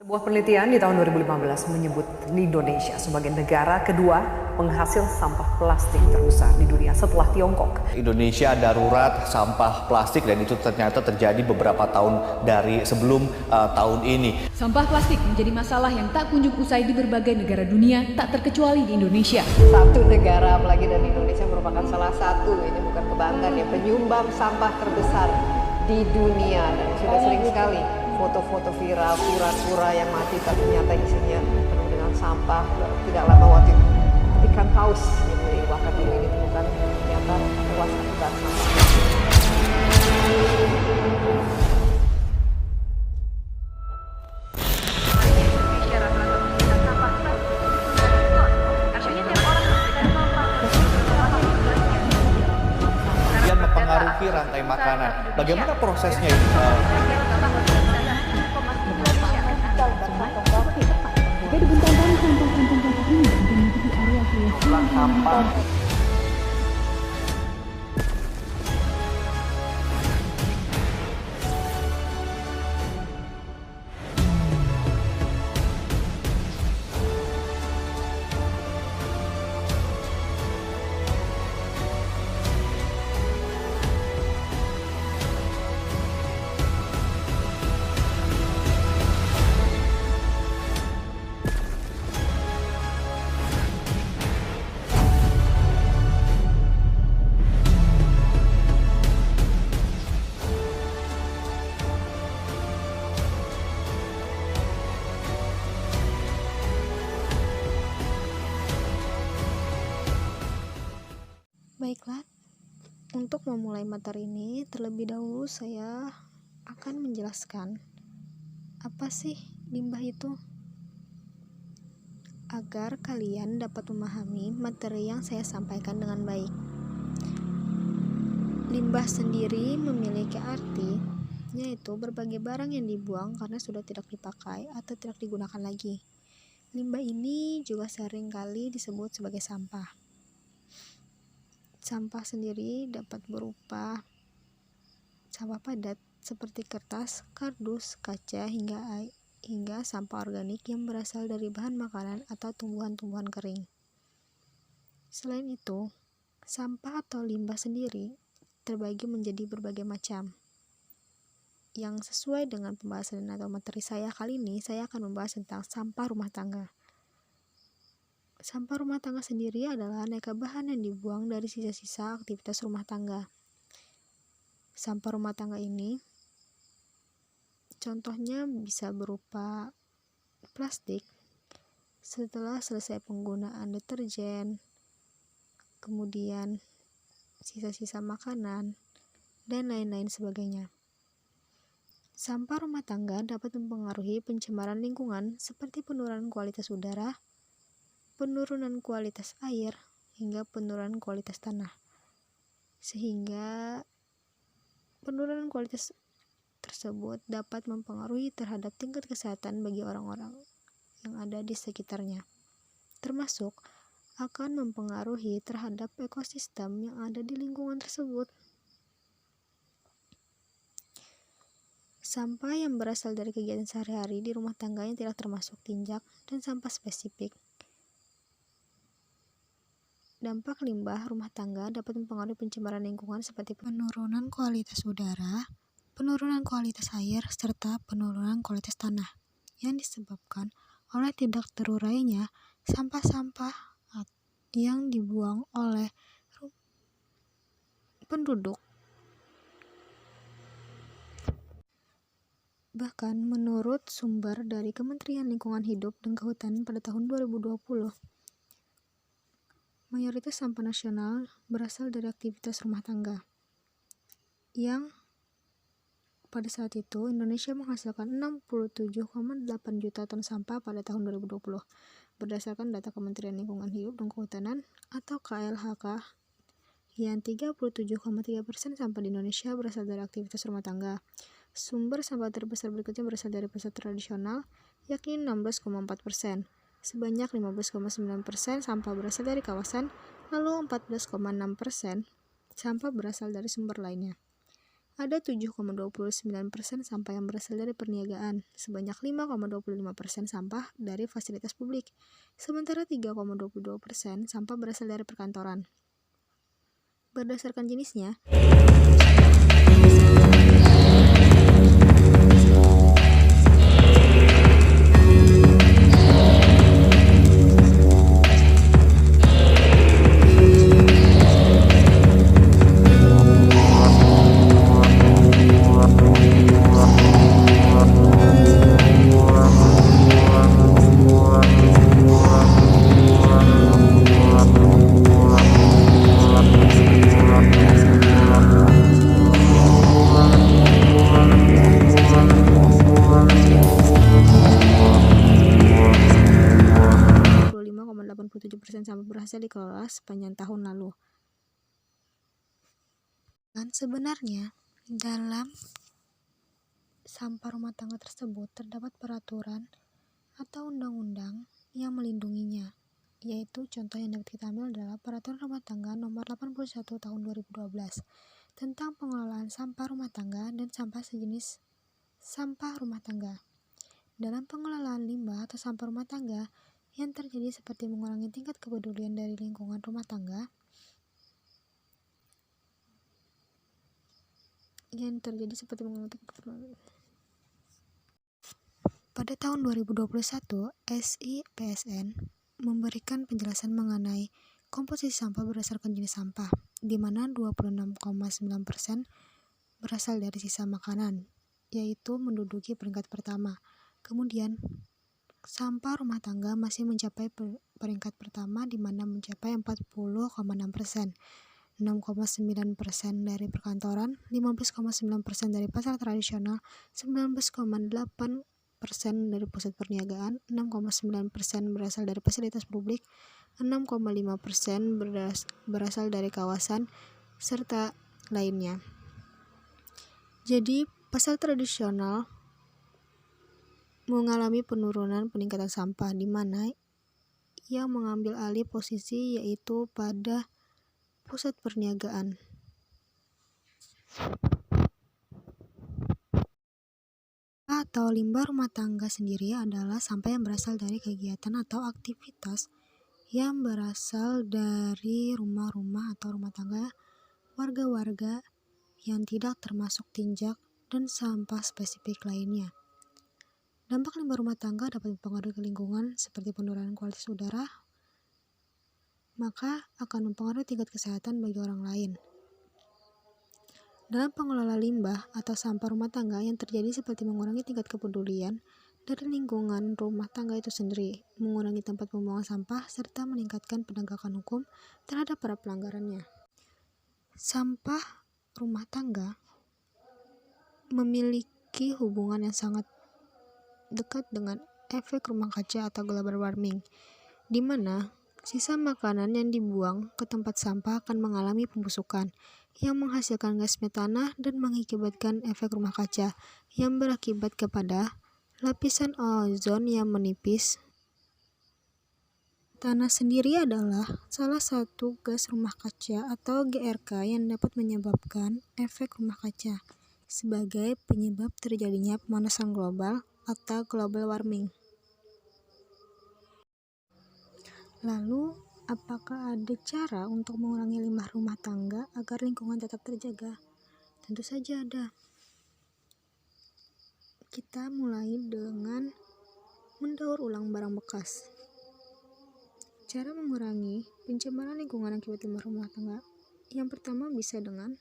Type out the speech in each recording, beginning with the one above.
Sebuah penelitian di tahun 2015 menyebut Indonesia sebagai negara kedua penghasil sampah plastik terbesar di dunia setelah Tiongkok. Indonesia darurat sampah plastik dan itu ternyata terjadi beberapa tahun dari sebelum tahun ini. Sampah plastik menjadi masalah yang tak kunjung usai di berbagai negara dunia, tak terkecuali di Indonesia. Satu negara, apalagi dan Indonesia merupakan salah satu, ini bukan kebanggaan ya, penyumbang sampah terbesar di dunia. Dan sudah sering sekali foto-foto viral, pura-pura yang mati tapi ternyata isinya penuh dengan sampah. Tidak lama waktu itu ikan paus yang di Wakatobi ini ditemukan ternyata tewas akibat sampah. Kemudian mempengaruhi rantai makanan. Bagaimana prosesnya ini? Baiklah, untuk memulai materi ini, terlebih dahulu saya akan menjelaskan apa sih limbah itu, agar kalian dapat memahami materi yang saya sampaikan dengan baik. Limbah sendiri memiliki arti, yaitu berbagai barang yang dibuang karena sudah tidak dipakai atau tidak digunakan lagi. Limbah ini juga sering kali disebut sebagai sampah. Sampah sendiri dapat berupa sampah padat seperti kertas, kardus, kaca, hingga sampah organik yang berasal dari bahan makanan atau tumbuhan-tumbuhan kering. Selain itu, sampah atau limbah sendiri terbagi menjadi berbagai macam. Yang sesuai dengan pembahasan atau materi saya kali ini, saya akan membahas tentang sampah rumah tangga. Sampah rumah tangga sendiri adalah aneka bahan yang dibuang dari sisa-sisa aktivitas rumah tangga. Sampah rumah tangga ini contohnya bisa berupa plastik setelah selesai penggunaan deterjen, kemudian sisa-sisa makanan, dan lain-lain sebagainya. Sampah rumah tangga dapat mempengaruhi pencemaran lingkungan seperti penurunan kualitas udara, penurunan kualitas air, hingga penurunan kualitas tanah. Sehingga penurunan kualitas tersebut dapat mempengaruhi terhadap tingkat kesehatan bagi orang-orang yang ada di sekitarnya. Termasuk akan mempengaruhi terhadap ekosistem yang ada di lingkungan tersebut. Sampah yang berasal dari kegiatan sehari-hari di rumah tangga yang tidak termasuk tinjak dan sampah spesifik. Dampak limbah rumah tangga dapat mempengaruhi pencemaran lingkungan seperti penurunan kualitas udara, penurunan kualitas air, serta penurunan kualitas tanah yang disebabkan oleh tidak terurainya sampah-sampah yang dibuang oleh penduduk. Bahkan menurut sumber dari Kementerian Lingkungan Hidup dan Kehutanan pada tahun 2020, mayoritas sampah nasional berasal dari aktivitas rumah tangga, yang pada saat itu Indonesia menghasilkan 67,8 juta ton sampah pada tahun 2020, berdasarkan data Kementerian Lingkungan Hidup dan Kehutanan atau KLHK, yang 37,3% sampah di Indonesia berasal dari aktivitas rumah tangga. Sumber sampah terbesar berikutnya berasal dari pasar tradisional, yakni 16,4%. Sebanyak 15,9% sampah berasal dari kawasan, lalu 14,6% sampah berasal dari sumber lainnya. ada 7,29% sampah yang berasal dari perniagaan, sebanyak 5,25% sampah dari fasilitas publik, sementara 3,22% sampah berasal dari perkantoran. Berdasarkan jenisnya, sampah berhasil dikelola sepanjang tahun lalu. Dan sebenarnya dalam sampah rumah tangga tersebut terdapat peraturan atau undang-undang yang melindunginya, yaitu contoh yang dapat kita ambil adalah Peraturan Rumah Tangga Nomor 81 Tahun 2012 tentang pengelolaan sampah rumah tangga dan sampah sejenis sampah rumah tangga. Dalam pengelolaan limbah atau sampah rumah tangga yang terjadi seperti mengurangi tingkat kepedulian dari lingkungan rumah tangga, pada tahun 2021, SIPSN memberikan penjelasan mengenai komposisi sampah berdasarkan jenis sampah, di mana 26,9% berasal dari sisa makanan, yaitu menduduki peringkat pertama. Kemudian, sampah rumah tangga masih mencapai peringkat pertama, di mana mencapai 40,6%. 6,9% dari perkantoran, 15,9% dari pasar tradisional, 19,8% dari pusat perniagaan, 6,9% berasal dari fasilitas publik, 6,5% berasal dari kawasan, serta lainnya. Jadi, pasar tradisional mengalami penurunan peningkatan sampah, di mana yang mengambil alih posisi yaitu pada pusat perniagaan. Atau limbah rumah tangga sendiri adalah sampah yang berasal dari kegiatan atau aktivitas yang berasal dari rumah-rumah atau rumah tangga warga-warga yang tidak termasuk tinjak dan sampah spesifik lainnya. Dampak limbah rumah tangga dapat mempengaruhi lingkungan seperti penurunan kualitas udara, maka akan mempengaruhi tingkat kesehatan bagi orang lain. Dalam pengelola limbah atau sampah rumah tangga yang terjadi seperti mengurangi tingkat kepedulian dari lingkungan rumah tangga itu sendiri, mengurangi tempat pembuangan sampah, serta meningkatkan penegakan hukum terhadap para pelanggarannya. Sampah rumah tangga memiliki hubungan yang sangat dekat dengan efek rumah kaca atau global warming, di mana sisa makanan yang dibuang ke tempat sampah akan mengalami pembusukan yang menghasilkan gas metana dan mengakibatkan efek rumah kaca yang berakibat kepada lapisan ozon yang menipis. Tanah sendiri adalah salah satu gas rumah kaca atau GRK yang dapat menyebabkan efek rumah kaca sebagai penyebab terjadinya pemanasan global atau global warming. Lalu, apakah ada cara untuk mengurangi limbah rumah tangga agar lingkungan tetap terjaga? Tentu saja ada. Kita mulai dengan mendaur ulang barang bekas. Cara mengurangi pencemaran lingkungan akibat limbah rumah tangga. Yang pertama bisa dengan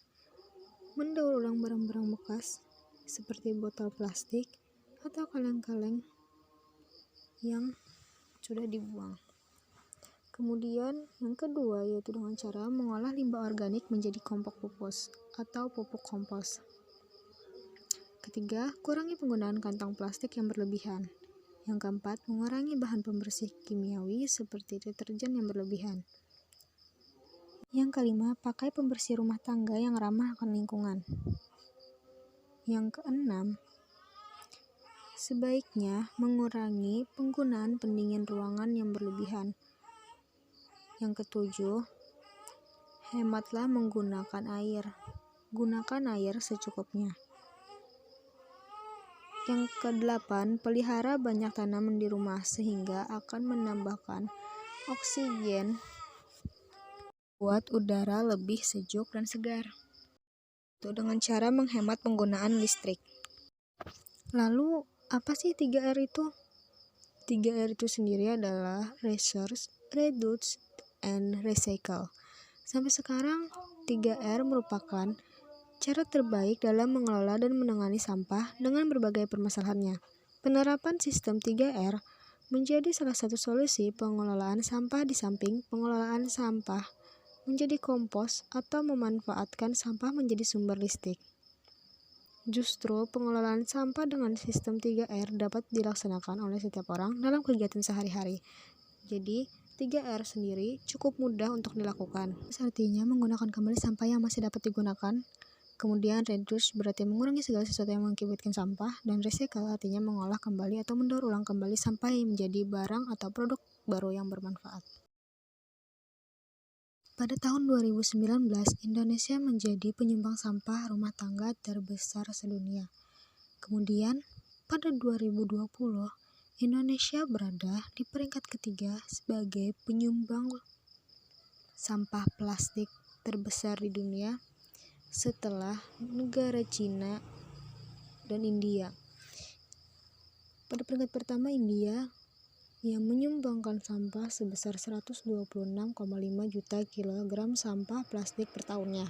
mendaur ulang barang-barang bekas seperti botol plastik atau kaleng-kaleng yang sudah dibuang. Kemudian yang kedua yaitu dengan cara mengolah limbah organik menjadi kompos pupus atau pupuk kompos. Ketiga, kurangi penggunaan kantong plastik yang berlebihan. Yang keempat, mengurangi bahan pembersih kimiawi seperti deterjen yang berlebihan. Yang kelima, pakai pembersih rumah tangga yang ramah akan lingkungan. Yang keenam, sebaiknya mengurangi penggunaan pendingin ruangan yang berlebihan. Yang ketujuh, hematlah menggunakan air. Gunakan air secukupnya. Yang ke-8, pelihara banyak tanaman di rumah sehingga akan menambahkan oksigen buat udara lebih sejuk dan segar. Itu dengan cara menghemat penggunaan listrik. Lalu, apa sih 3R itu? 3R itu sendiri adalah Resource, Reduce, and Recycle. Sampai sekarang, 3R merupakan cara terbaik dalam mengelola dan menangani sampah dengan berbagai permasalahannya. Penerapan sistem 3R menjadi salah satu solusi pengelolaan sampah di samping pengelolaan sampah menjadi kompos atau memanfaatkan sampah menjadi sumber listrik. Justru pengelolaan sampah dengan sistem 3R dapat dilaksanakan oleh setiap orang dalam kegiatan sehari-hari. Jadi, 3R sendiri cukup mudah untuk dilakukan. Artinya menggunakan kembali sampah yang masih dapat digunakan. Kemudian reduce berarti mengurangi segala sesuatu yang mengakibatkan sampah, dan recycle artinya mengolah kembali atau mendaur ulang kembali sampah yang menjadi barang atau produk baru yang bermanfaat. Pada tahun 2019, Indonesia menjadi penyumbang sampah rumah tangga terbesar sedunia. Kemudian, pada 2020, Indonesia berada di peringkat ketiga sebagai penyumbang sampah plastik terbesar di dunia setelah negara Cina dan India. Pada peringkat pertama India yang menyumbangkan sampah sebesar 126,5 juta kilogram sampah plastik per tahunnya.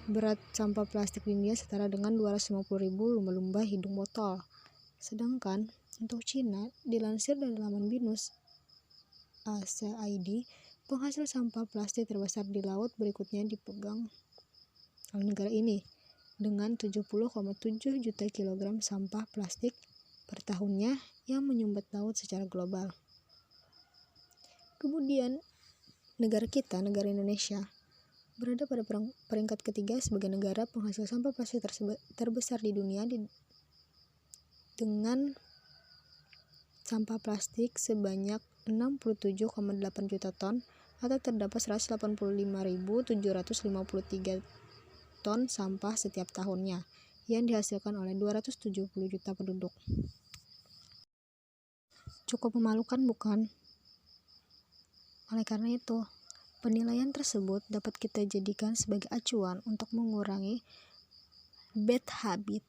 Berat sampah plastik di India setara dengan 250.000 lumba-lumba hidung botol. Sedangkan untuk Cina, dilansir dari laman BINUS ACID, penghasil sampah plastik terbesar di laut berikutnya dipegang oleh negara ini dengan 70,7 juta kilogram sampah plastik per tahunnya yang menyumbat laut secara global. Kemudian, negara kita, negara Indonesia, berada pada peringkat ketiga sebagai negara penghasil sampah plastik terbesar di dunia dengan sampah plastik sebanyak 67,8 juta ton atau terdapat 185.753 ton sampah setiap tahunnya yang dihasilkan oleh 270 juta penduduk. Cukup memalukan, bukan? Oleh karena itu, penilaian tersebut dapat kita jadikan sebagai acuan untuk mengurangi bad habit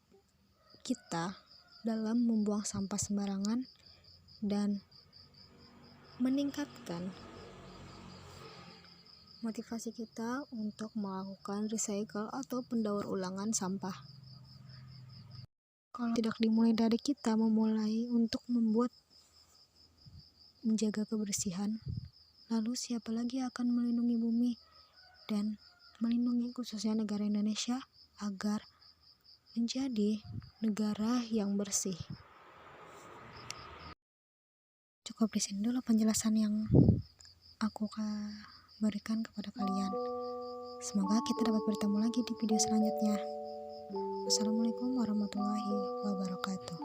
kita dalam membuang sampah sembarangan dan meningkatkan motivasi kita untuk melakukan recycle atau pendaur ulangan sampah. Kalau tidak dimulai dari kita memulai untuk menjaga kebersihan, lalu siapa lagi akan melindungi bumi dan melindungi khususnya negara Indonesia agar menjadi negara yang bersih. Cukup di sini dulu penjelasan yang aku berikan kepada kalian. Semoga kita dapat bertemu lagi di video selanjutnya. Wassalamualaikum warahmatullahi wabarakatuh.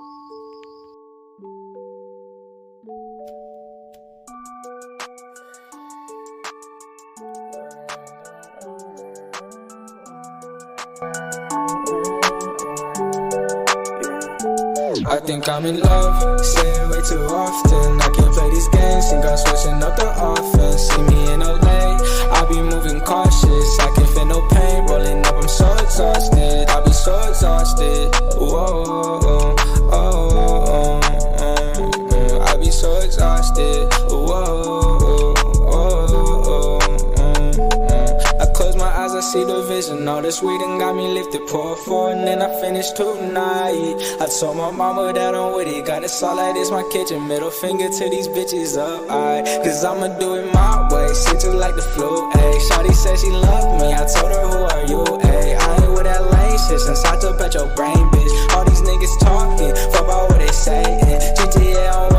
I think I'm in love, say it way too often. I can't play these games, think I'm switching up the offense. See me in LA, I be moving cautious. I can feel no pain, rolling up, I'm so exhausted. I be so exhausted, whoa, I be so exhausted, I close my eyes, I see the vision. All this weed and got me lifted, pour four and then I finish tonight. I told my mama that I'm with it, got it all like this, my kitchen. Middle finger to these bitches up, cause I'ma do it my way, shit just like the flu, ayy. Shawty said she loved me, I told her who are you, ayy. I ain't with that lame shit since I took at your brain, bitch. All these niggas talking, fuck about what they saying. GTA on